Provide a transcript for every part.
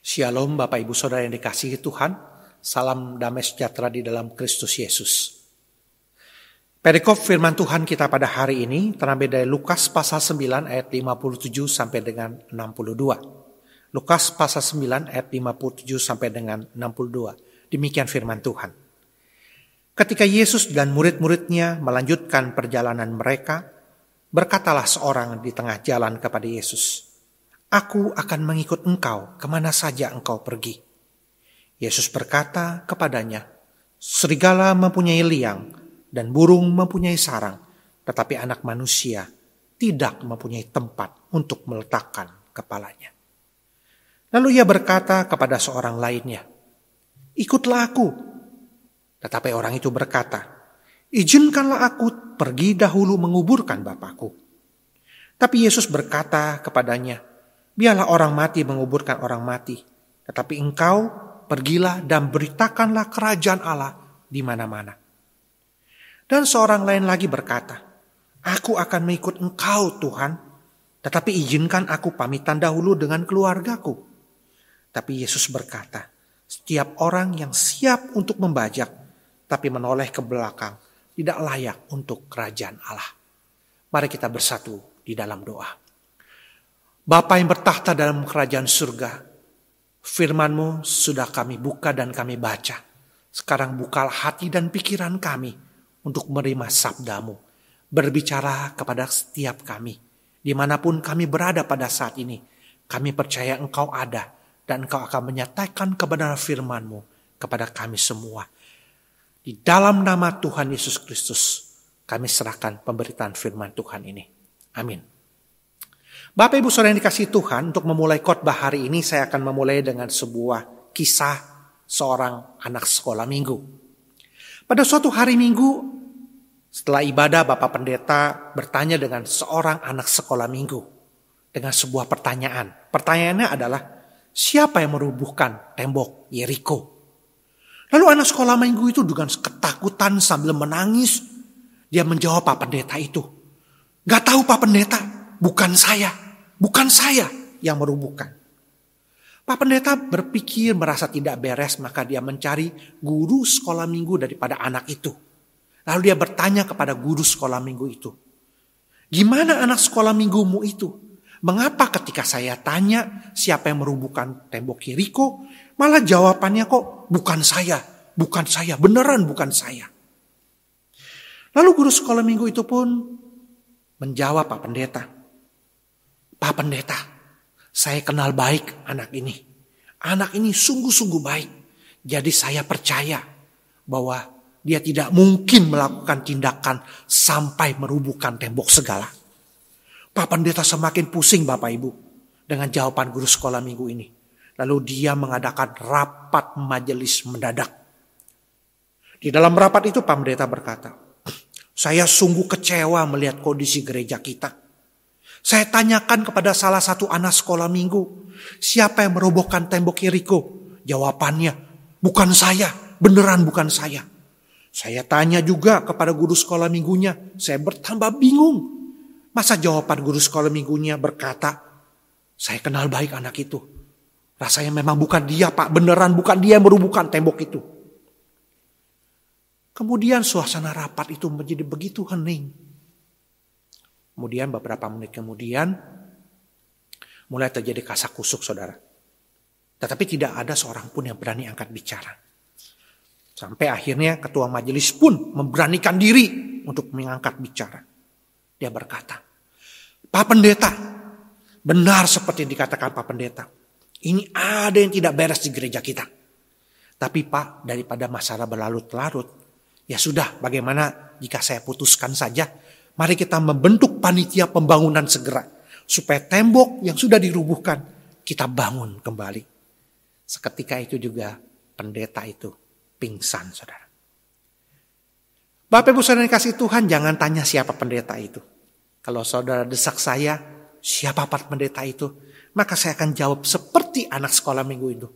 Shalom Bapak Ibu Saudara yang dikasihi Tuhan. Salam damai sejahtera di dalam Kristus Yesus. Perikop firman Tuhan kita pada hari ini terambil dari Lukas pasal 9 ayat 57 sampai dengan 62. Lukas pasal 9 ayat 57 sampai dengan 62. Demikian firman Tuhan. Ketika Yesus dan murid-muridnya melanjutkan perjalanan mereka, berkatalah seorang di tengah jalan kepada Yesus, "Aku akan mengikut engkau kemana saja engkau pergi." Yesus berkata kepadanya, "Serigala mempunyai liang dan burung mempunyai sarang, tetapi anak manusia tidak mempunyai tempat untuk meletakkan kepalanya." Lalu ia berkata kepada seorang lainnya, "Ikutlah aku." Tetapi orang itu berkata, "Izinkanlah aku pergi dahulu menguburkan Bapakku." Tapi Yesus berkata kepadanya, "Biarlah orang mati menguburkan orang mati, tetapi engkau pergilah dan beritakanlah kerajaan Allah di mana-mana." Dan seorang lain lagi berkata, "Aku akan mengikut engkau Tuhan, tetapi izinkan aku pamitan dahulu dengan keluargaku." Tapi Yesus berkata, "Setiap orang yang siap untuk membajak, tapi menoleh ke belakang, tidak layak untuk kerajaan Allah." Mari kita bersatu di dalam doa. Bapa yang bertahta dalam kerajaan surga, firman-Mu sudah kami buka dan kami baca. Sekarang bukalah hati dan pikiran kami untuk menerima sabda-Mu. Berbicara kepada setiap kami. Dimanapun kami berada pada saat ini, kami percaya Engkau ada dan Engkau akan menyatakan kebenaran firman-Mu kepada kami semua. Di dalam nama Tuhan Yesus Kristus, kami serahkan pemberitaan firman Tuhan ini. Amin. Bapak Ibu Saudara yang dikasihi Tuhan, untuk memulai khotbah hari ini saya akan memulai dengan sebuah kisah seorang anak sekolah minggu. Pada suatu hari Minggu, setelah ibadah, Bapak Pendeta bertanya dengan seorang anak sekolah minggu dengan sebuah pertanyaan. Pertanyaannya adalah, siapa yang merubuhkan tembok Yeriko? Lalu anak sekolah minggu itu dengan ketakutan sambil menangis, dia menjawab Pak Pendeta itu, "Gak tahu Pak Pendeta, bukan saya yang merubuhkan." Pak Pendeta berpikir merasa tidak beres, maka dia mencari guru sekolah minggu daripada anak itu. Lalu dia bertanya kepada guru sekolah minggu itu, "Gimana anak sekolah minggumu itu? Mengapa ketika saya tanya siapa yang merubuhkan tembok Yeriko, malah jawabannya kok bukan saya, beneran bukan saya?" Lalu guru sekolah minggu itu pun menjawab Pak Pendeta, "Pak Pendeta, saya kenal baik anak ini. Anak ini sungguh-sungguh baik. Jadi saya percaya bahwa dia tidak mungkin melakukan tindakan sampai merubuhkan tembok segala." Pak Pendeta semakin pusing Bapak Ibu dengan jawaban guru sekolah minggu ini. Lalu dia mengadakan rapat majelis mendadak. Di dalam rapat itu Pak Pendeta berkata, "Saya sungguh kecewa melihat kondisi gereja kita. Saya tanyakan kepada salah satu anak sekolah minggu, siapa yang merobohkan tembok Yeriko? Jawabannya, bukan saya, beneran bukan saya. Saya tanya juga kepada guru sekolah minggunya, saya bertambah bingung. Masa jawaban guru sekolah minggunya berkata, saya kenal baik anak itu. Rasanya memang bukan dia Pak, beneran bukan dia yang merobohkan tembok itu." Kemudian suasana rapat itu menjadi begitu hening. Kemudian beberapa menit kemudian mulai terjadi kasak kusuk saudara. Tetapi tidak ada seorang pun yang berani angkat bicara. Sampai akhirnya ketua majelis pun memberanikan diri untuk mengangkat bicara. Dia berkata, "Pak Pendeta, benar seperti dikatakan Pak Pendeta. Ini ada yang tidak beres di gereja kita. Tapi Pak, daripada masalah berlarut-larut, ya sudah, bagaimana jika saya putuskan saja? Mari kita membentuk panitia pembangunan segera. Supaya tembok yang sudah dirubuhkan, kita bangun kembali." Seketika itu juga pendeta itu pingsan saudara. Bapak Ibu Saudara yang kasih Tuhan, jangan tanya siapa pendeta itu. Kalau saudara desak saya, siapa Pak Pendeta itu? Maka saya akan jawab seperti anak sekolah minggu itu.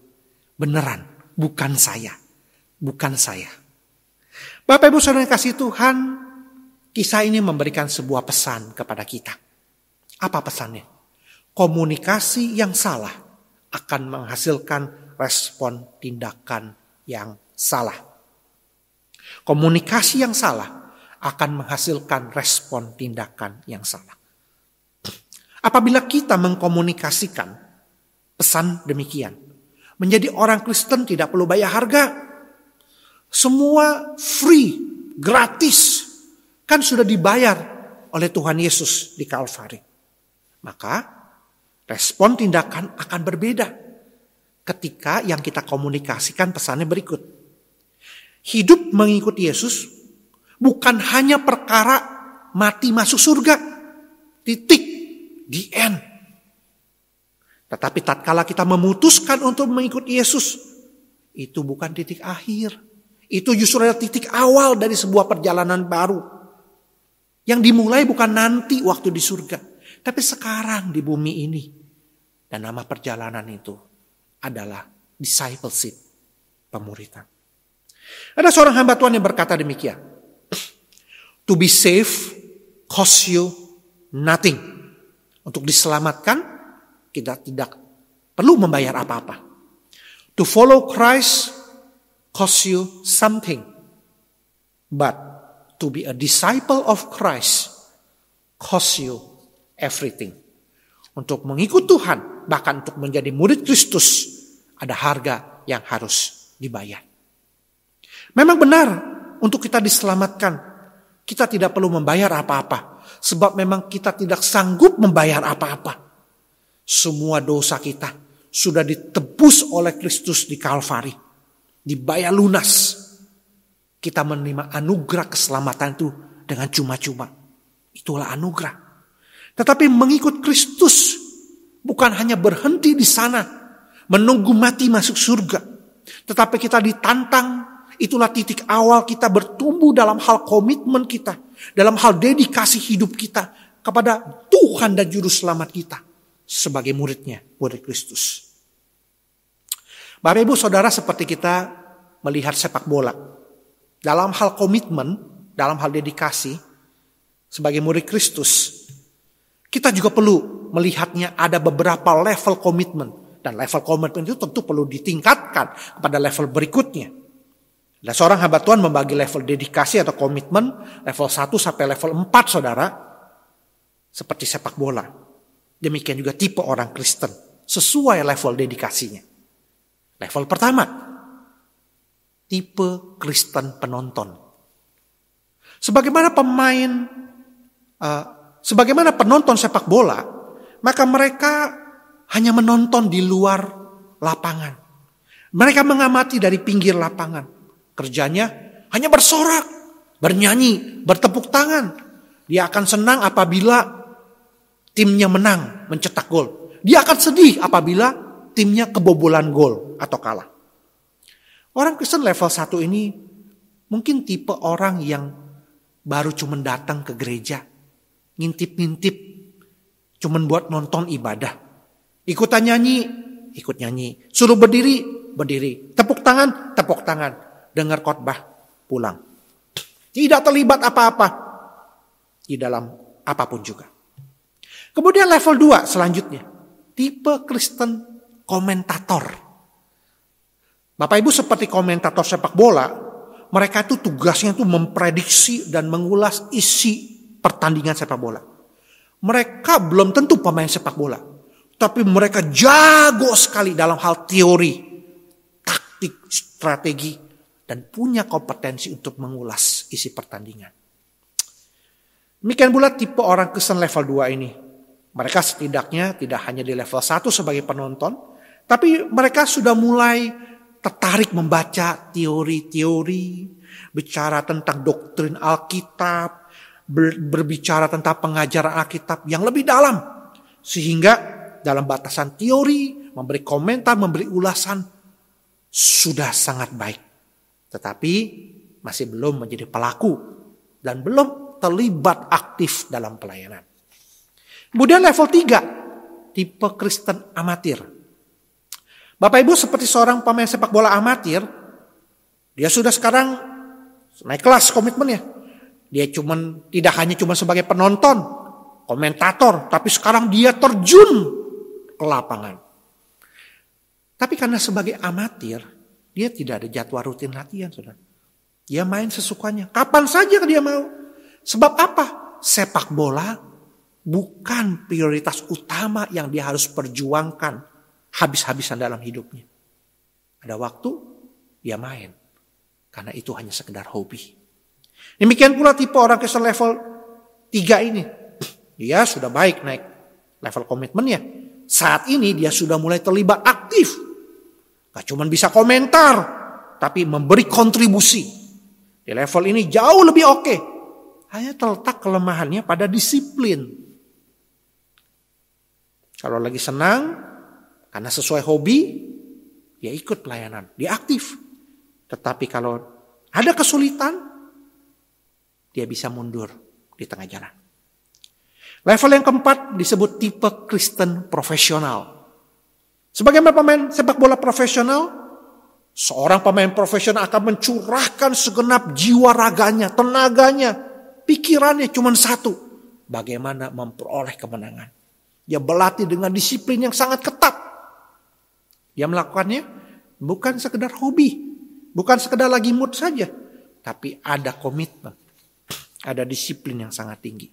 Beneran, bukan saya. Bukan saya. Bapak Ibu Saudara yang kasih Tuhan, kisah ini memberikan sebuah pesan kepada kita. Apa pesannya? Komunikasi yang salah akan menghasilkan respon tindakan yang salah. Komunikasi yang salah akan menghasilkan respon tindakan yang salah. Apabila kita mengkomunikasikan pesan demikian, menjadi orang Kristen tidak perlu bayar harga. Semua free, gratis. Kan sudah dibayar oleh Tuhan Yesus di Kalvari. Maka respon tindakan akan berbeda ketika yang kita komunikasikan pesannya berikut. Hidup mengikut Yesus bukan hanya perkara mati masuk surga. Titik. The end. Tetapi tatkala kita memutuskan untuk mengikut Yesus, itu bukan titik akhir. Itu justru adalah titik awal dari sebuah perjalanan baru. Yang dimulai bukan nanti waktu di surga, tapi sekarang di bumi ini. Dan nama perjalanan itu adalah discipleship, pemuridan. Ada seorang hamba Tuhan yang berkata demikian. To be saved costs you nothing. Untuk diselamatkan, kita tidak perlu membayar apa-apa. To follow Christ costs you something. But to be a disciple of Christ costs you everything. Untuk mengikut Tuhan, bahkan untuk menjadi murid Kristus, ada harga yang harus dibayar. Memang benar, untuk kita diselamatkan, kita tidak perlu membayar apa-apa. Sebab memang kita tidak sanggup membayar apa-apa. Semua dosa kita sudah ditebus oleh Kristus di Kalvari. Dibayar lunas. Kita menerima anugerah keselamatan itu dengan cuma-cuma. Itulah anugerah. Tetapi mengikut Kristus bukan hanya berhenti di sana. Menunggu mati masuk surga. Tetapi kita ditantang. Itulah titik awal kita bertumbuh dalam hal komitmen kita. Dalam hal dedikasi hidup kita kepada Tuhan dan Juru Selamat kita. Sebagai muridnya, murid Kristus. Bapak Ibu Saudara, seperti kita melihat sepak bola. Dalam hal komitmen, dalam hal dedikasi, sebagai murid Kristus, kita juga perlu melihatnya ada beberapa level komitmen. Dan level komitmen itu tentu perlu ditingkatkan kepada level berikutnya. Dan seorang hamba Tuhan membagi level dedikasi atau komitmen level 1 sampai level 4 saudara. Seperti sepak bola. Demikian juga tipe orang Kristen. Sesuai level dedikasinya. Level pertama. Tipe Kristen penonton. Sebagaimana penonton sepak bola. Maka mereka hanya menonton di luar lapangan. Mereka mengamati dari pinggir lapangan. Kerjanya hanya bersorak, bernyanyi, bertepuk tangan. Dia akan senang apabila timnya menang, mencetak gol. Dia akan sedih apabila timnya kebobolan gol atau kalah. Orang Kristen level 1 ini mungkin tipe orang yang baru cuma datang ke gereja. Ngintip-ngintip, cuma buat nonton ibadah. Ikutan nyanyi, ikut nyanyi. Suruh berdiri, berdiri. Tepuk tangan, tepuk tangan. Dengar khotbah, pulang. Tidak terlibat apa-apa di dalam apapun juga. Kemudian level 2 selanjutnya. Tipe Kristen komentator. Bapak Ibu seperti komentator sepak bola, mereka itu tugasnya itu memprediksi dan mengulas isi pertandingan sepak bola. Mereka belum tentu pemain sepak bola. Tapi mereka jago sekali dalam hal teori, taktik, strategi. Dan punya kompetensi untuk mengulas isi pertandingan. Demikian pula tipe orang Kristen level 2 ini. Mereka setidaknya tidak hanya di level 1 sebagai penonton. Tapi mereka sudah mulai tertarik membaca teori-teori. Bicara tentang doktrin Alkitab. Berbicara tentang pengajaran Alkitab yang lebih dalam. Sehingga dalam batasan teori, memberi komentar, memberi ulasan. Sudah sangat baik. Tetapi masih belum menjadi pelaku dan belum terlibat aktif dalam pelayanan. Kemudian level 3, tipe Kristen amatir. Bapak Ibu seperti seorang pemain sepak bola amatir, dia sudah sekarang naik kelas komitmennya. Dia tidak hanya sebagai penonton, komentator, tapi sekarang dia terjun ke lapangan. Tapi karena sebagai amatir, dia tidak ada jadwal rutin latihan, saudara. Dia main sesukanya, kapan saja dia mau. Sebab apa? Sepak bola bukan prioritas utama yang dia harus perjuangkan habis-habisan dalam hidupnya. Ada waktu, dia main. Karena itu hanya sekedar hobi. Demikian pula tipe orang Kristen level 3 ini. Dia sudah baik naik level komitmennya. Saat ini dia sudah mulai terlibat aktif. Gak cuma bisa komentar, tapi memberi kontribusi. Di level ini jauh lebih oke. Hanya terletak kelemahannya pada disiplin. Kalau lagi senang, karena sesuai hobi, dia ikut pelayanan, dia aktif. Tetapi kalau ada kesulitan, dia bisa mundur di tengah jalan. Level yang keempat disebut tipe Kristen profesional. Sebagai pemain sepak bola profesional, seorang pemain profesional akan mencurahkan segenap jiwa raganya, tenaganya, pikirannya cuma satu. Bagaimana memperoleh kemenangan. Dia berlatih dengan disiplin yang sangat ketat. Dia melakukannya bukan sekedar hobi, bukan sekedar lagi mood saja, tapi ada komitmen, ada disiplin yang sangat tinggi.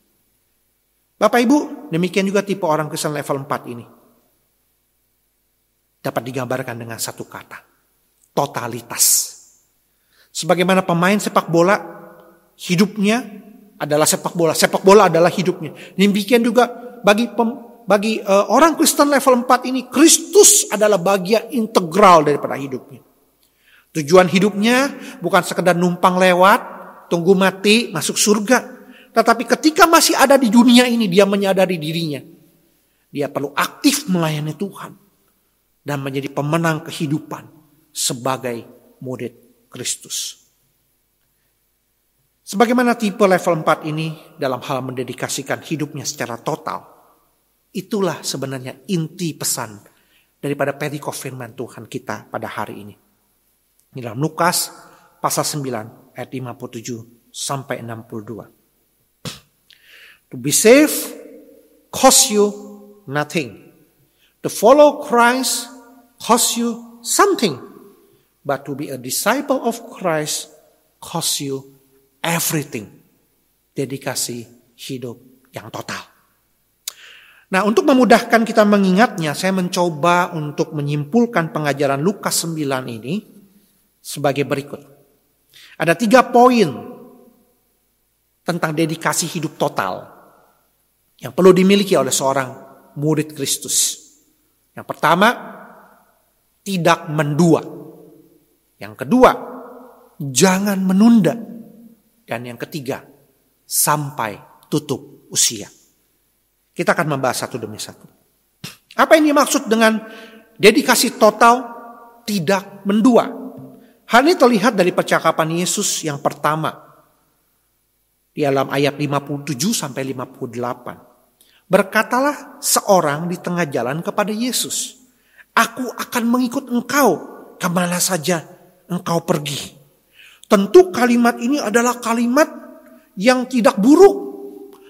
Bapak Ibu, demikian juga tipe orang Kristen level 4 ini. Dapat digambarkan dengan satu kata, totalitas. Sebagaimana pemain sepak bola, hidupnya adalah sepak bola adalah hidupnya. Demikian juga bagi orang Kristen level 4 ini, Kristus adalah bagian integral daripada hidupnya. Tujuan hidupnya bukan sekedar numpang lewat, tunggu mati, masuk surga. Tetapi ketika masih ada di dunia ini, dia menyadari dirinya. Dia perlu aktif melayani Tuhan. Dan menjadi pemenang kehidupan sebagai murid Kristus. Sebagaimana tipe level 4 ini dalam hal mendedikasikan hidupnya secara total. Itulah sebenarnya inti pesan daripada perikop firman Tuhan kita pada hari ini. Di dalam Lukas pasal 9 ayat 57 sampai 62. To be saved costs you nothing. To follow Christ costs you something. But to be a disciple of Christ costs you everything. Dedikasi hidup yang total. Nah, untuk memudahkan kita mengingatnya, saya mencoba untuk menyimpulkan pengajaran Lukas 9 ini sebagai berikut. Ada 3 poin tentang dedikasi hidup total yang perlu dimiliki oleh seorang murid Kristus. Yang pertama, tidak mendua. Yang kedua, jangan menunda. Dan yang ketiga, sampai tutup usia. Kita akan membahas satu demi satu. Apa yang dimaksud dengan dedikasi total tidak mendua? Hal ini terlihat dari percakapan Yesus yang pertama. Di dalam ayat 57 sampai 58. Berkatalah seorang di tengah jalan kepada Yesus, "Aku akan mengikut engkau kemana saja engkau pergi." Tentu kalimat ini adalah kalimat yang tidak buruk.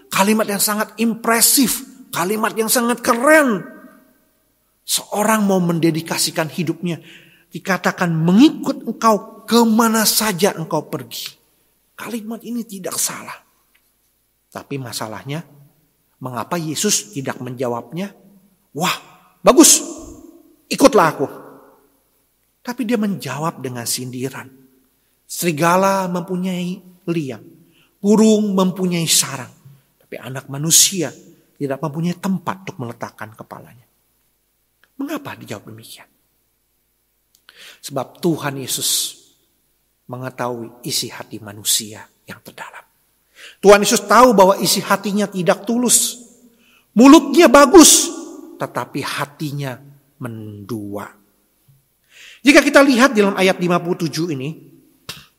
Kalimat yang sangat impresif. Kalimat yang sangat keren. Seorang mau mendedikasikan hidupnya. Dikatakan mengikut engkau kemana saja engkau pergi. Kalimat ini tidak salah. Tapi masalahnya, mengapa Yesus tidak menjawabnya? Wah, bagus, ikutlah aku. Tapi dia menjawab dengan sindiran. Serigala mempunyai liang, burung mempunyai sarang. Tapi anak manusia tidak mempunyai tempat untuk meletakkan kepalanya. Mengapa dijawab demikian? Sebab Tuhan Yesus mengetahui isi hati manusia yang terdalam. Tuhan Yesus tahu bahwa isi hatinya tidak tulus. Mulutnya bagus, tetapi hatinya mendua. Jika kita lihat dalam ayat 57 ini,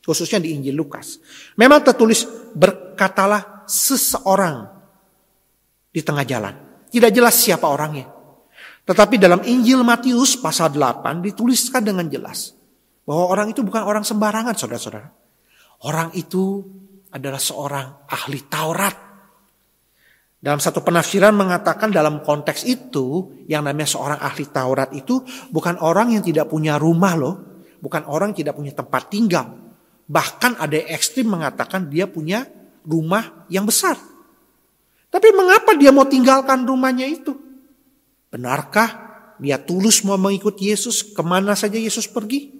khususnya di Injil Lukas, memang tertulis berkatalah seseorang di tengah jalan. Tidak jelas siapa orangnya. Tetapi dalam Injil Matius pasal 8 dituliskan dengan jelas bahwa orang itu bukan orang sembarangan, saudara-saudara. Orang itu adalah seorang ahli Taurat. Dalam satu penafsiran mengatakan dalam konteks itu, yang namanya seorang ahli Taurat itu bukan orang yang tidak punya rumah loh. Bukan orang yang tidak punya tempat tinggal. Bahkan ada yang ekstrim mengatakan dia punya rumah yang besar. Tapi mengapa dia mau tinggalkan rumahnya itu? Benarkah dia tulus mau mengikuti Yesus kemana saja Yesus pergi?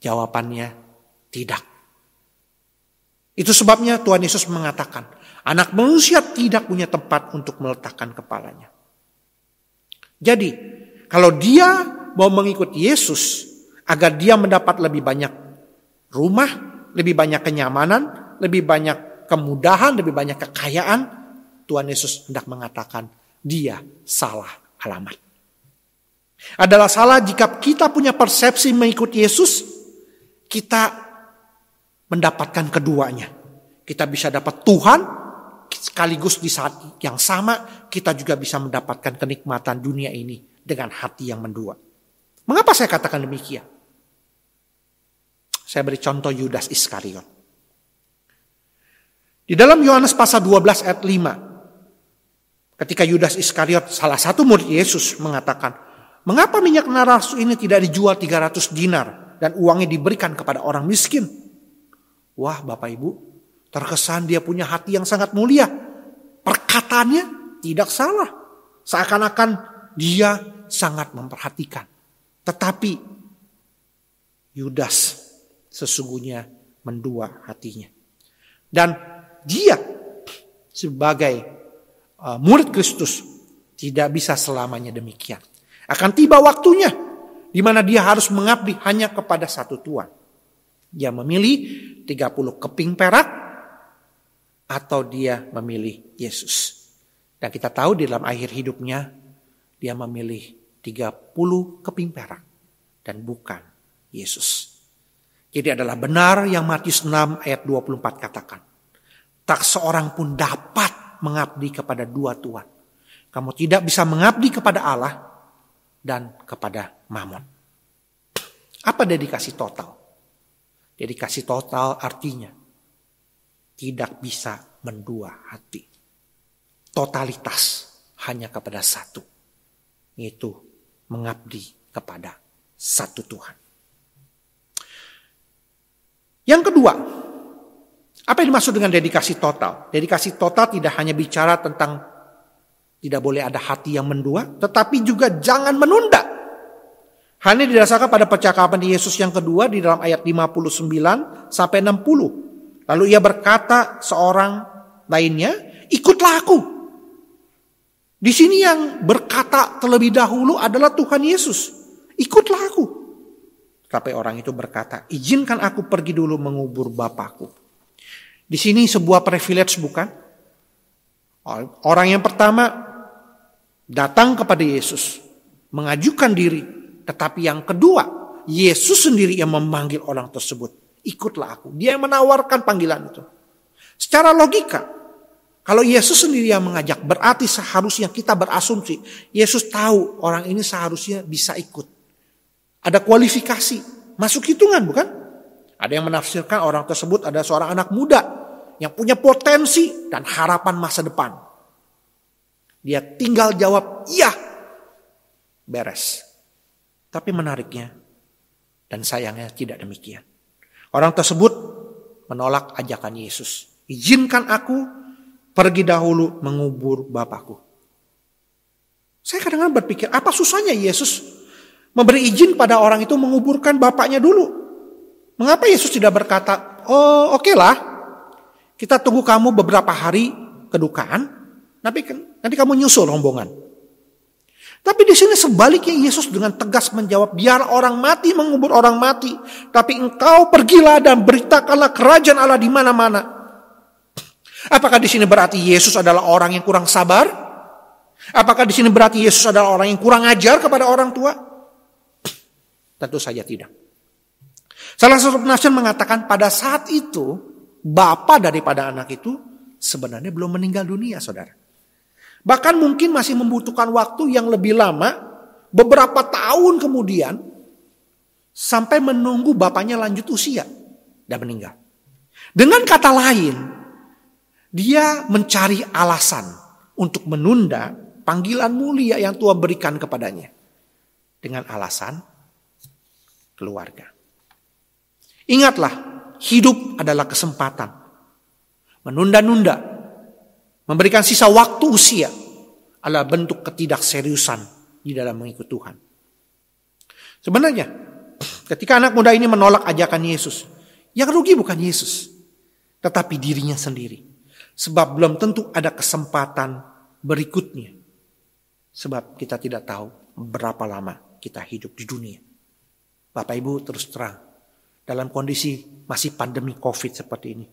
Jawabannya tidak. Itu sebabnya Tuhan Yesus mengatakan, anak manusia tidak punya tempat untuk meletakkan kepalanya. Jadi, kalau dia mau mengikuti Yesus, agar dia mendapat lebih banyak rumah, lebih banyak kenyamanan, lebih banyak kemudahan, lebih banyak kekayaan, Tuhan Yesus hendak mengatakan, dia salah alamat. Adalah salah jika kita punya persepsi mengikuti Yesus, kita mendapatkan keduanya. Kita bisa dapat Tuhan, sekaligus di saat yang sama kita juga bisa mendapatkan kenikmatan dunia ini dengan hati yang mendua. Mengapa saya katakan demikian? Saya beri contoh Yudas Iskariot. Di dalam Yohanes pasal 12 ayat 5, ketika Yudas Iskariot salah satu murid Yesus mengatakan, mengapa minyak naras ini tidak dijual 300 dinar dan uangnya diberikan kepada orang miskin? Wah, Bapak Ibu, terkesan dia punya hati yang sangat mulia. Perkataannya tidak salah. Seakan-akan dia sangat memperhatikan. Tetapi Yudas sesungguhnya mendua hatinya. Dan dia sebagai murid Kristus tidak bisa selamanya demikian. Akan tiba waktunya di mana dia harus mengabdi hanya kepada satu Tuhan. Dia memilih 30 keping perak atau dia memilih Yesus. Dan kita tahu di dalam akhir hidupnya dia memilih 30 keping perak dan bukan Yesus. Jadi adalah benar yang Matius 6 ayat 24 katakan. Tak seorang pun dapat mengabdi kepada dua Tuhan. Kamu tidak bisa mengabdi kepada Allah dan kepada Mammon. Apa dedikasi total? Dedikasi total artinya tidak bisa mendua hati. Totalitas hanya kepada satu. Yaitu mengabdi kepada satu Tuhan. Yang kedua, apa yang dimaksud dengan dedikasi total? Dedikasi total tidak hanya bicara tentang tidak boleh ada hati yang mendua, tetapi juga jangan menunda. Hal ini didasarkan pada percakapan Yesus yang kedua di dalam ayat 59 sampai 60. Lalu ia berkata seorang lainnya, ikutlah aku. Di sini yang berkata terlebih dahulu adalah Tuhan Yesus. Ikutlah aku. Tapi orang itu berkata, izinkan aku pergi dulu mengubur Bapakku. Di sini sebuah privilege bukan? Orang yang pertama datang kepada Yesus, mengajukan diri. Tetapi yang kedua, Yesus sendiri yang memanggil orang tersebut. Ikutlah aku. Dia yang menawarkan panggilan itu. Secara logika, kalau Yesus sendiri yang mengajak, berarti seharusnya kita berasumsi, Yesus tahu orang ini seharusnya bisa ikut. Ada kualifikasi, masuk hitungan bukan? Ada yang menafsirkan orang tersebut adalah seorang anak muda yang punya potensi dan harapan masa depan. Dia tinggal jawab, iya, beres. Tapi menariknya dan sayangnya tidak demikian. Orang tersebut menolak ajakan Yesus. Izinkan aku pergi dahulu mengubur Bapakku. Saya kadang-kadang berpikir, apa susahnya Yesus memberi izin pada orang itu menguburkan bapaknya dulu? Mengapa Yesus tidak berkata, oh oke lah, kita tunggu kamu beberapa hari kedukaan, nanti kamu nyusul rombongan. Tapi di sini sebaliknya Yesus dengan tegas menjawab, biar orang mati mengubur orang mati, tapi engkau pergilah dan beritakanlah kerajaan Allah di mana-mana. Apakah di sini berarti Yesus adalah orang yang kurang sabar? Apakah di sini berarti Yesus adalah orang yang kurang ajar kepada orang tua? Tentu saja tidak. Salah satu penafsir mengatakan pada saat itu bapa daripada anak itu sebenarnya belum meninggal dunia, saudara. Bahkan mungkin masih membutuhkan waktu yang lebih lama, beberapa tahun kemudian, sampai menunggu bapaknya lanjut usia dan meninggal. Dengan kata lain, Dia mencari alasan untuk menunda panggilan mulia yang Tuhan berikan kepadanya. Dengan alasan keluarga. Ingatlah, hidup adalah kesempatan. Menunda-nunda, memberikan sisa waktu usia adalah bentuk ketidakseriusan di dalam mengikut Tuhan. Sebenarnya, ketika anak muda ini menolak ajakan Yesus, yang rugi bukan Yesus, tetapi dirinya sendiri. Sebab belum tentu ada kesempatan berikutnya. Sebab kita tidak tahu berapa lama kita hidup di dunia. Bapak Ibu terus terang, dalam kondisi masih pandemi COVID seperti ini,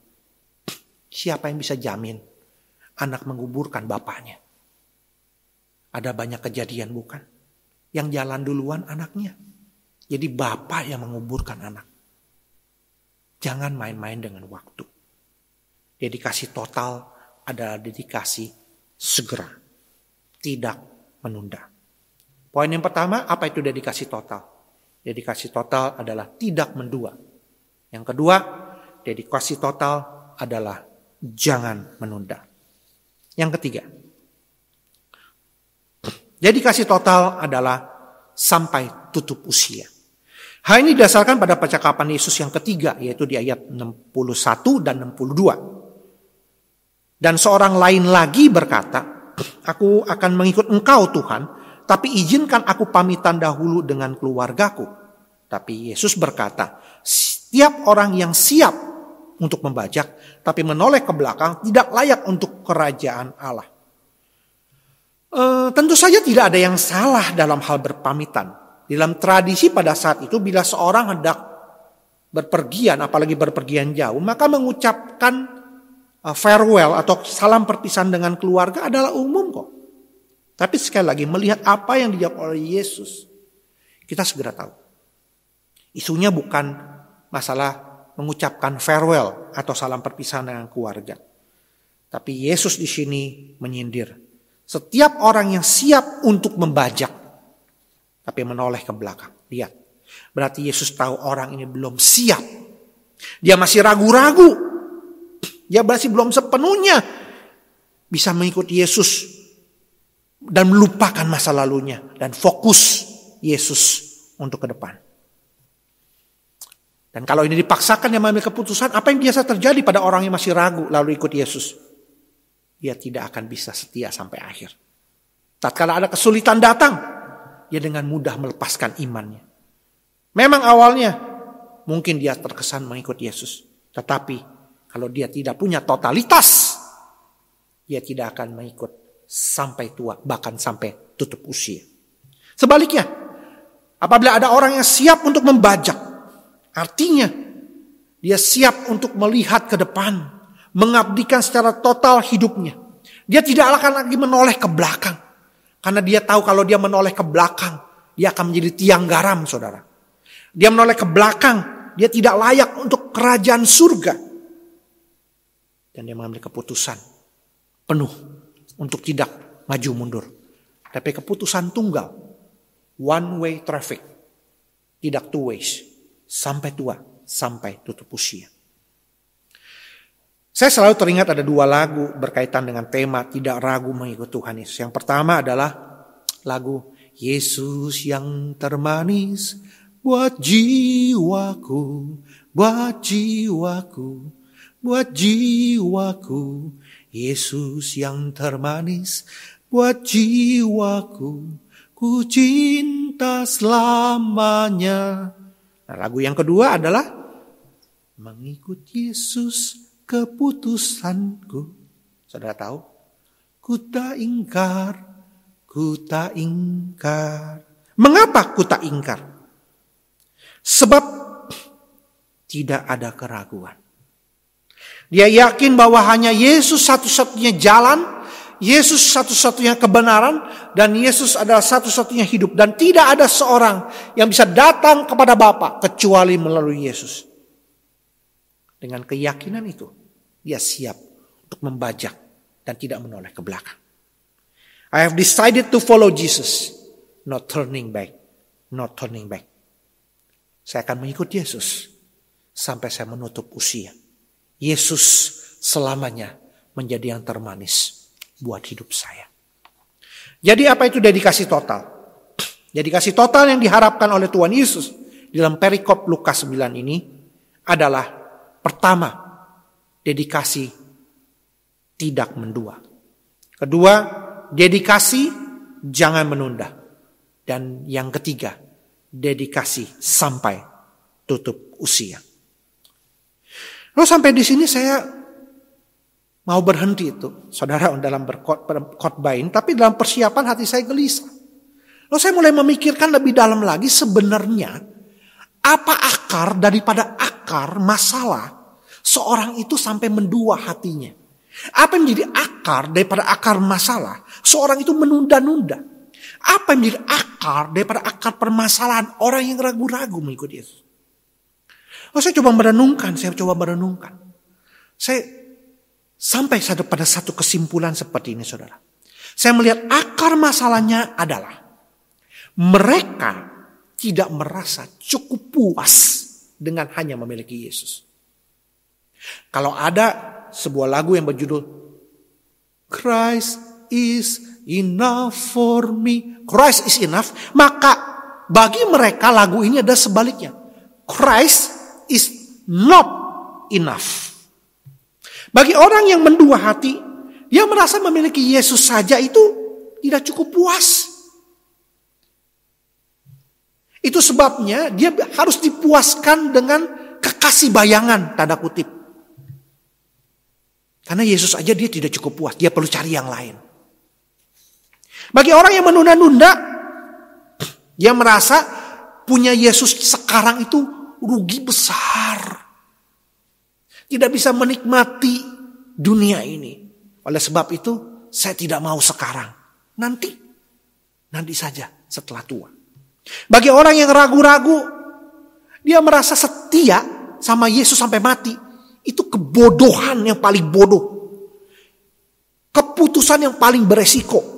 siapa yang bisa jamin anak menguburkan bapaknya? Ada banyak kejadian bukan? Yang jalan duluan anaknya. Jadi bapak yang menguburkan anak. Jangan main-main dengan waktu. Dedikasi total adalah dedikasi segera. Tidak menunda. Poin yang pertama, apa itu dedikasi total? Dedikasi total adalah tidak mendua. Yang kedua, dedikasi total adalah jangan menunda. Yang ketiga, dedikasi total adalah sampai tutup usia. Hal ini didasarkan pada percakapan Yesus yang ketiga, yaitu di ayat 61 dan 62. Dan seorang lain lagi berkata, aku akan mengikut engkau Tuhan, tapi izinkan aku pamitan dahulu dengan keluargaku. Tapi Yesus berkata, setiap orang yang siap untuk membajak, tapi menoleh ke belakang, tidak layak untuk kerajaan Allah. Tentu saja tidak ada yang salah dalam hal berpamitan. Dalam tradisi pada saat itu, bila seorang hendak berpergian, apalagi berpergian jauh, maka mengucapkan farewell atau salam perpisahan dengan keluarga adalah umum kok. Tapi sekali lagi, melihat apa yang dijawab oleh Yesus, kita segera tahu. Isunya bukan masalah mengucapkan farewell atau salam perpisahan dengan keluarga. Tapi Yesus di sini menyindir. Setiap orang yang siap untuk membajak, tapi menoleh ke belakang. Lihat, berarti Yesus tahu orang ini belum siap. Dia masih ragu-ragu. Dia masih belum sepenuhnya bisa mengikuti Yesus dan melupakan masa lalunya dan fokus Yesus untuk ke depan. Dan kalau ini dipaksakan dia mengambil keputusan, apa yang biasa terjadi pada orang yang masih ragu lalu ikut Yesus? Dia tidak akan bisa setia sampai akhir. Tatkala ada kesulitan datang, dia dengan mudah melepaskan imannya. Memang awalnya mungkin dia terkesan mengikut Yesus, tetapi kalau dia tidak punya totalitas, dia tidak akan mengikut sampai tua, bahkan sampai tutup usia. Sebaliknya, apabila ada orang yang siap untuk membajak, artinya dia siap untuk melihat ke depan, mengabdikan secara total hidupnya. Dia tidak akan lagi menoleh ke belakang. Karena dia tahu kalau dia menoleh ke belakang, dia akan menjadi tiang garam, saudara. Dia menoleh ke belakang, dia tidak layak untuk kerajaan surga. Dan dia mengambil keputusan penuh untuk tidak maju mundur. Tapi keputusan tunggal. One way traffic. Tidak two ways. Sampai tua, sampai tutup usia. Saya selalu teringat ada dua lagu berkaitan dengan tema tidak ragu mengikut Tuhan Yesus. Yang pertama adalah lagu Yesus yang termanis buat jiwaku, buat jiwaku. Buat jiwaku, Yesus yang termanis. Buat jiwaku, ku cinta selamanya. Nah, lagu yang kedua adalah mengikut Yesus keputusanku. Saudara tahu? Ku tak ingkar, ku tak ingkar. Mengapa ku tak ingkar? Sebab tidak ada keraguan. Dia yakin bahwa hanya Yesus satu-satunya jalan, Yesus satu-satunya kebenaran, dan Yesus adalah satu-satunya hidup. Dan tidak ada seorang yang bisa datang kepada Bapa kecuali melalui Yesus. Dengan keyakinan itu, dia siap untuk membajak dan tidak menoleh ke belakang. I have decided to follow Jesus, not turning back, not turning back. Saya akan mengikut Yesus sampai saya menutup usia. Yesus selamanya menjadi yang termanis buat hidup saya. Jadi apa itu dedikasi total? Dedikasi total yang diharapkan oleh Tuhan Yesus di dalam perikop Lukas 9 ini adalah pertama, dedikasi tidak mendua. Kedua, dedikasi jangan menunda. Dan yang ketiga, dedikasi sampai tutup usia. Lalu sampai di sini saya mau berhenti itu, saudara, dalam berkhotbah ini, tapi dalam persiapan hati saya gelisah. Lalu saya mulai memikirkan lebih dalam lagi, sebenarnya apa akar daripada akar masalah seorang itu sampai mendua hatinya? Apa yang menjadi akar daripada akar masalah seorang itu menunda-nunda? Apa yang menjadi akar daripada akar permasalahan orang yang ragu-ragu mengikuti Yesus? Lalu saya coba merenungkan. Saya sampai pada satu kesimpulan seperti ini, saudara. Saya melihat akar masalahnya adalah mereka tidak merasa cukup puas dengan hanya memiliki Yesus. Kalau ada sebuah lagu yang berjudul Christ is enough for me, Christ is enough, maka bagi mereka lagu ini ada sebaliknya. Christ is not enough. Bagi orang yang mendua hati, dia merasa memiliki Yesus saja itu tidak cukup puas. Itu sebabnya dia harus dipuaskan dengan kekasih bayangan, tanda kutip. Karena Yesus aja dia tidak cukup puas, dia perlu cari yang lain. Bagi orang yang menunda-nunda, dia merasa punya Yesus sekarang itu rugi besar. Tidak bisa menikmati dunia ini. Oleh sebab itu, saya tidak mau sekarang. Nanti saja setelah tua. Bagi orang yang ragu-ragu, dia merasa setia sama Yesus sampai mati. Itu kebodohan yang paling bodoh. Keputusan yang paling beresiko.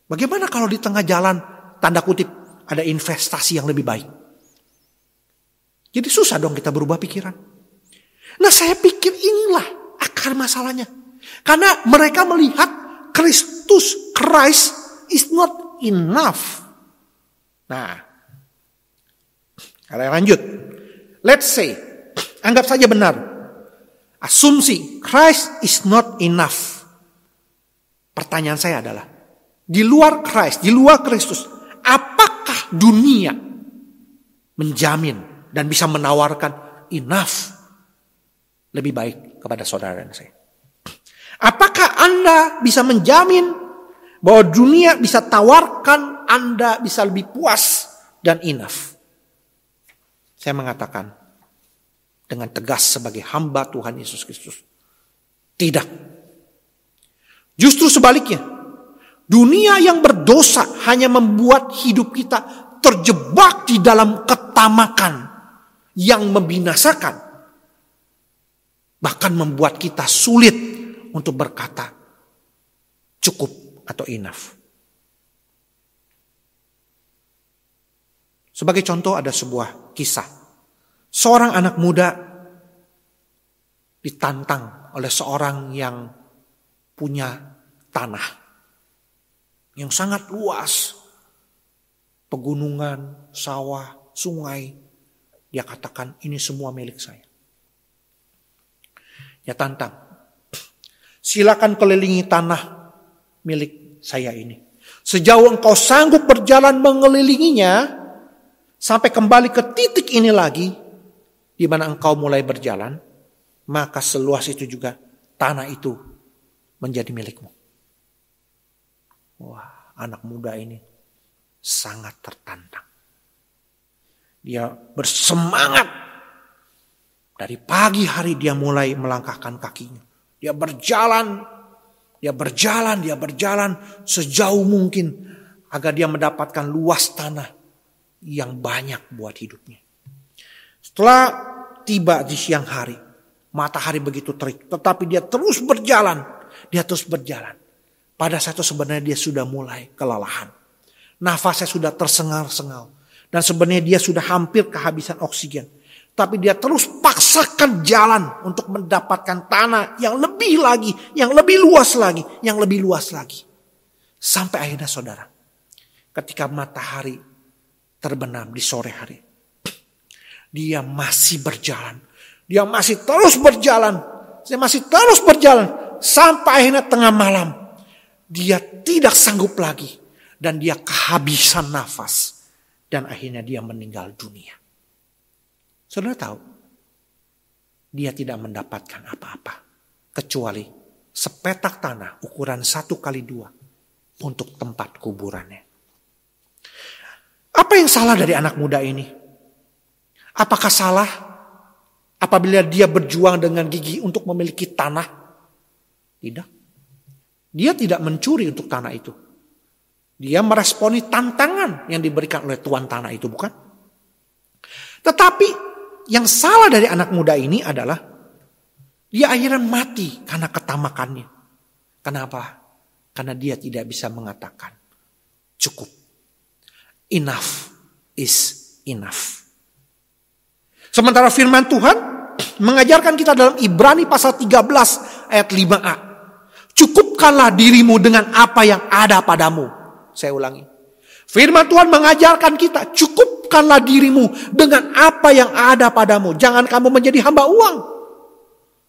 Bagaimana kalau di tengah jalan, tanda kutip, ada investasi yang lebih baik? Jadi susah dong kita berubah pikiran. Nah, saya pikir inilah akar masalahnya. Karena mereka melihat Christ is not enough. Nah, kita lanjut. Let's say, anggap saja benar. Asumsi Christ is not enough. Pertanyaan saya adalah, di luar Christ, di luar Kristus, apakah dunia menjamin dan bisa menawarkan enough lebih baik kepada saudara dan saya? Apakah Anda bisa menjamin bahwa dunia bisa tawarkan Anda bisa lebih puas dan enough? Saya mengatakan dengan tegas sebagai hamba Tuhan Yesus Kristus, tidak. Justru sebaliknya, dunia yang berdosa hanya membuat hidup kita terjebak di dalam ketamakan yang membinasakan. Bahkan membuat kita sulit untuk berkata cukup atau enough. Sebagai contoh ada sebuah kisah. Seorang anak muda ditantang oleh seorang yang punya tanah yang sangat luas. Pegunungan, sawah, sungai. Dia katakan ini semua milik saya. Dia tantang. Silakan kelilingi tanah milik saya ini. Sejauh engkau sanggup berjalan mengelilinginya, sampai kembali ke titik ini lagi, di mana engkau mulai berjalan, maka seluas itu juga tanah itu menjadi milikmu. Wah, anak muda ini sangat tertantang. Dia bersemangat. Dari pagi hari dia mulai melangkahkan kakinya. Dia berjalan sejauh mungkin agar dia mendapatkan luas tanah yang banyak buat hidupnya. Setelah tiba di siang hari, matahari begitu terik, tetapi dia terus berjalan. Pada saat itu sebenarnya dia sudah mulai kelelahan. Nafasnya sudah tersengal-sengal. Dan sebenarnya dia sudah hampir kehabisan oksigen. Tapi dia terus paksakan jalan untuk mendapatkan tanah yang lebih lagi, yang lebih luas lagi, yang lebih luas lagi. Sampai akhirnya saudara, ketika matahari terbenam di sore hari, dia masih berjalan. Dia masih terus berjalan. Dia masih terus berjalan. Sampai akhirnya tengah malam. Dia tidak sanggup lagi. Dan dia kehabisan nafas. Dan akhirnya dia meninggal dunia. Saudara tahu, dia tidak mendapatkan apa-apa. Kecuali sepetak tanah ukuran 1x2 untuk tempat kuburannya. Apa yang salah dari anak muda ini? Apakah salah apabila dia berjuang dengan gigi untuk memiliki tanah? Tidak. Dia tidak mencuri untuk tanah itu. Dia meresponi tantangan yang diberikan oleh tuan tanah itu, bukan? Tetapi yang salah dari anak muda ini adalah dia akhirnya mati karena ketamakannya. Kenapa? Karena dia tidak bisa mengatakan cukup. Enough is enough. Sementara firman Tuhan mengajarkan kita dalam Ibrani pasal 13 ayat 5a. Cukupkanlah dirimu dengan apa yang ada padamu. Saya ulangi. Firman Tuhan mengajarkan kita, cukupkanlah dirimu dengan apa yang ada padamu. Jangan kamu menjadi hamba uang.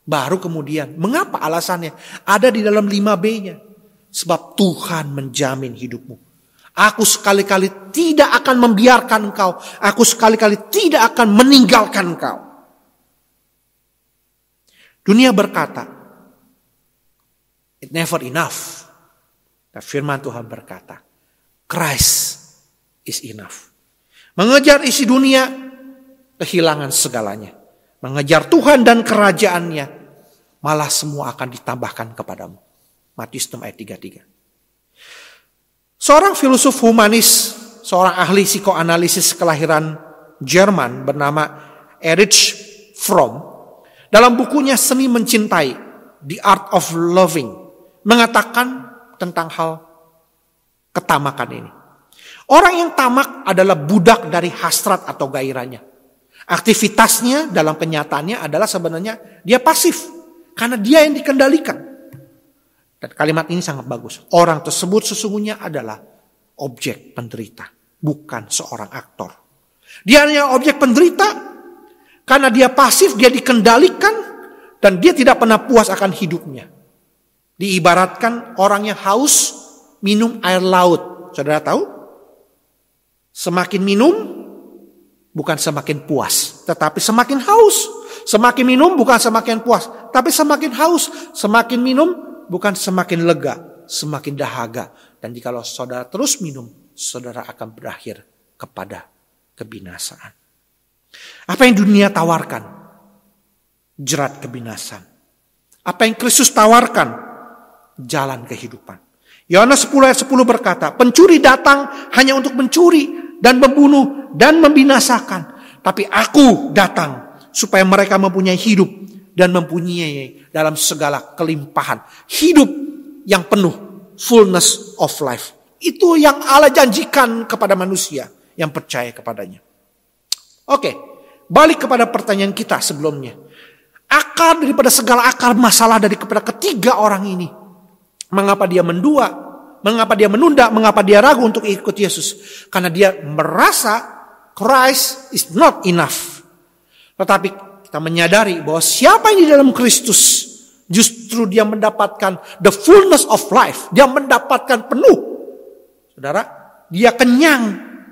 Baru kemudian, mengapa alasannya? Ada di dalam 5b-nya. Sebab Tuhan menjamin hidupmu. Aku sekali-kali tidak akan membiarkan engkau. Aku sekali-kali tidak akan meninggalkan engkau. Dunia berkata, it never enough. Dan firman Tuhan berkata, Christ is enough. Mengejar isi dunia, kehilangan segalanya. Mengejar Tuhan dan kerajaannya, malah semua akan ditambahkan kepadamu. Matius 6 ayat 33. Seorang filosof humanis, seorang ahli psikoanalisis kelahiran Jerman bernama Erich Fromm, dalam bukunya Seni Mencintai, The Art of Loving, mengatakan tentang hal ketamakan ini. Orang yang tamak adalah budak dari hasrat atau gairahnya. Aktivitasnya dalam kenyataannya adalah sebenarnya dia pasif, karena dia yang dikendalikan. Dan kalimat ini sangat bagus. Orang tersebut sesungguhnya adalah objek penderita, bukan seorang aktor. Dia hanya objek penderita karena dia pasif, dia dikendalikan, dan dia tidak pernah puas akan hidupnya. Diibaratkan orang yang haus minum air laut. Saudara tahu? Semakin minum bukan semakin puas, tetapi semakin haus. Semakin minum bukan semakin puas, tapi semakin haus. Semakin minum bukan semakin lega, semakin dahaga. Dan jikalau saudara terus minum, saudara akan berakhir kepada kebinasaan. Apa yang dunia tawarkan? Jerat kebinasaan. Apa yang Kristus tawarkan? Jalan kehidupan. Yohanes 10 ayat 10 berkata, pencuri datang hanya untuk mencuri dan membunuh dan membinasakan. Tapi aku datang supaya mereka mempunyai hidup dan mempunyai dalam segala kelimpahan. Hidup yang penuh, fullness of life. Itu yang Allah janjikan kepada manusia yang percaya kepadanya. Oke, balik kepada pertanyaan kita sebelumnya. Akar daripada segala akar masalah kepada ketiga orang ini. Mengapa dia mendua? Mengapa dia menunda? Mengapa dia ragu untuk ikut Yesus? Karena dia merasa Christ is not enough. Tetapi kita menyadari bahwa siapa yang di dalam Kristus, justru dia mendapatkan the fullness of life. Dia mendapatkan penuh. Saudara, dia kenyang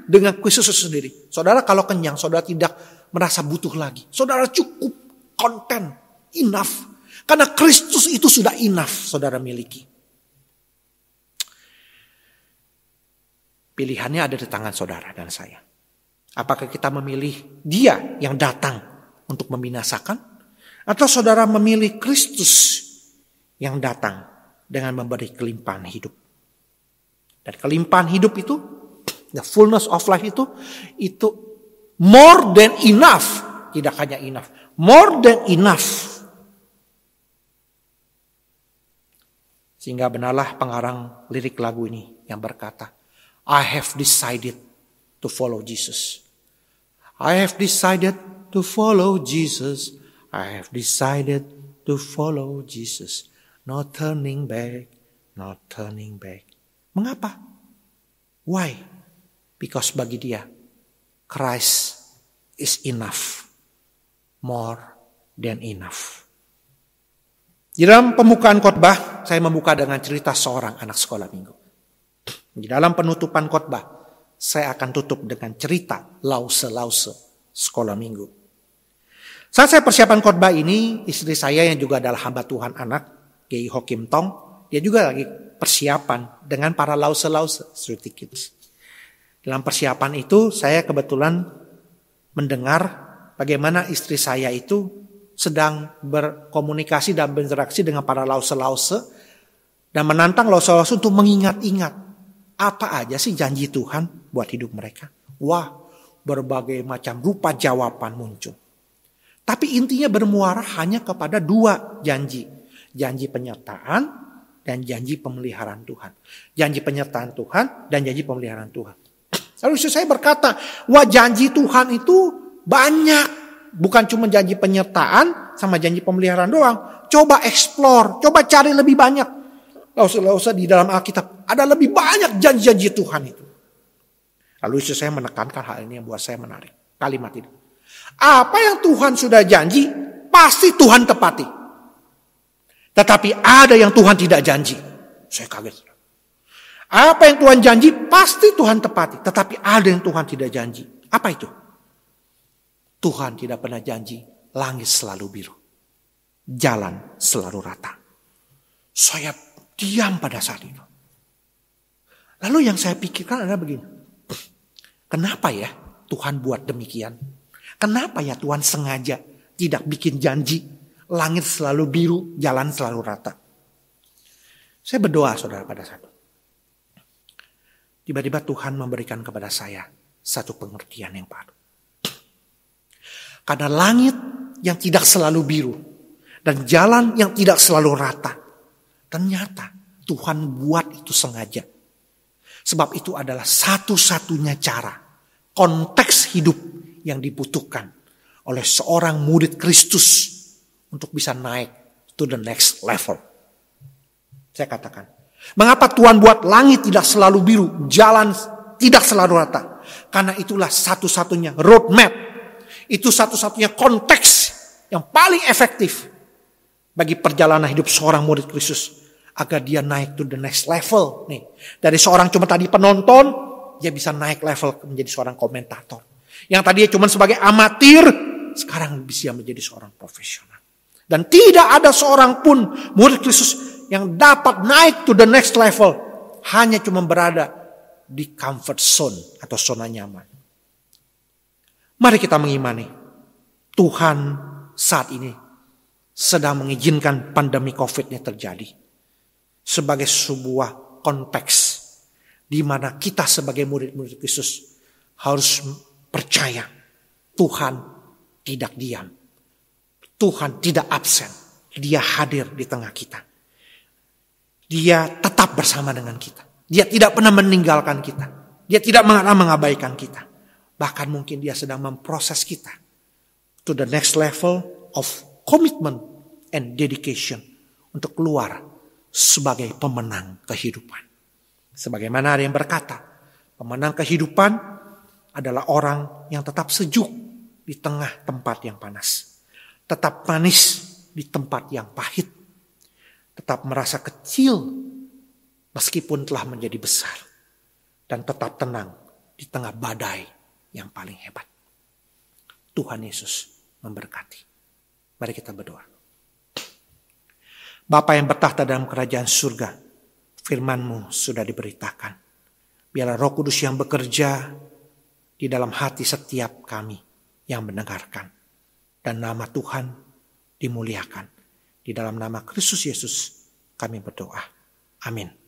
dengan Kristus sendiri. Saudara kalau kenyang, saudara tidak merasa butuh lagi. Saudara cukup, content, enough. Karena Kristus itu sudah enough, saudara miliki. Pilihannya ada di tangan saudara dan saya. Apakah kita memilih dia yang datang untuk membinasakan? Atau saudara memilih Kristus yang datang dengan memberi kelimpahan hidup? Dan kelimpahan hidup itu, the fullness of life itu more than enough. Tidak hanya enough, more than enough. Sehingga benarlah pengarang lirik lagu ini yang berkata, I have decided to follow Jesus. I have decided to follow Jesus. I have decided to follow Jesus. No turning back, no turning back. Mengapa? Why? Because bagi dia, Christ is enough. More than enough. Di dalam pembukaan khotbah, saya membuka dengan cerita seorang anak sekolah minggu. Di dalam penutupan khotbah, saya akan tutup dengan cerita lause-lause sekolah minggu. Saat saya persiapan khotbah ini, istri saya yang juga adalah hamba Tuhan anak, Kiai Ho Kim Tong, dia juga lagi persiapan dengan para lause-lause, Street Kids. Dalam persiapan itu, saya kebetulan mendengar bagaimana istri saya itu sedang berkomunikasi dan berinteraksi dengan para lause-lause dan menantang lause-lause untuk mengingat-ingat apa aja sih janji Tuhan buat hidup mereka. Wah, berbagai macam rupa jawaban muncul. Tapi intinya bermuara hanya kepada dua janji. Janji penyertaan dan janji pemeliharaan Tuhan. Janji penyertaan Tuhan dan janji pemeliharaan Tuhan. Lalu istri saya berkata, wah janji Tuhan itu banyak. Bukan cuma janji penyertaan sama janji pemeliharaan doang. Coba explore, coba cari lebih banyak. Lause-lause di dalam Alkitab ada lebih banyak janji-janji Tuhan itu. Lalu istri saya menekankan hal ini yang buat saya menarik. Kalimat ini. Apa yang Tuhan sudah janji, pasti Tuhan tepati. Tetapi ada yang Tuhan tidak janji. Saya kaget. Apa yang Tuhan janji, pasti Tuhan tepati. Tetapi ada yang Tuhan tidak janji. Apa itu? Tuhan tidak pernah janji langit selalu biru. Jalan selalu rata. Saya diam pada saat itu. Lalu yang saya pikirkan adalah begini. Kenapa ya Tuhan buat demikian? Kenapa ya Tuhan sengaja tidak bikin janji langit selalu biru, jalan selalu rata? Saya berdoa saudara pada saat itu. Tiba-tiba Tuhan memberikan kepada saya satu pengertian yang baru. Karena langit yang tidak selalu biru dan jalan yang tidak selalu rata, ternyata Tuhan buat itu sengaja. Sebab itu adalah satu-satunya cara, konteks hidup yang dibutuhkan oleh seorang murid Kristus untuk bisa naik to the next level. Saya katakan, mengapa Tuhan buat langit tidak selalu biru, jalan tidak selalu rata? Karena itulah satu-satunya roadmap. Itu satu-satunya konteks yang paling efektif bagi perjalanan hidup seorang murid Kristus agar dia naik to the next level. Nih, dari seorang cuma tadi penonton, dia bisa naik level menjadi seorang komentator. Yang tadinya cuma sebagai amatir, sekarang bisa menjadi seorang profesional. Dan tidak ada seorang pun murid Kristus yang dapat naik to the next level hanya cuma berada di comfort zone atau zona nyaman. Mari kita mengimani Tuhan saat ini sedang mengizinkan pandemi COVID ini terjadi sebagai sebuah konteks di mana kita sebagai murid-murid Kristus harus percaya Tuhan tidak diam. Tuhan tidak absen. Dia hadir di tengah kita. Dia tetap bersama dengan kita. Dia tidak pernah meninggalkan kita. Dia tidak pernah mengabaikan kita. Bahkan mungkin dia sedang memproses kita to the next level of commitment and dedication untuk keluar sebagai pemenang kehidupan. Sebagaimana ada yang berkata, pemenang kehidupan adalah orang yang tetap sejuk di tengah tempat yang panas. Tetap manis di tempat yang pahit. Tetap merasa kecil meskipun telah menjadi besar. Dan tetap tenang di tengah badai yang paling hebat. Tuhan Yesus memberkati. Mari kita berdoa. Bapa yang bertahta dalam kerajaan surga, firman-Mu sudah diberitakan. Biarlah Roh Kudus yang bekerja di dalam hati setiap kami yang mendengarkan. Dan nama Tuhan dimuliakan. Di dalam nama Kristus Yesus kami berdoa. Amin.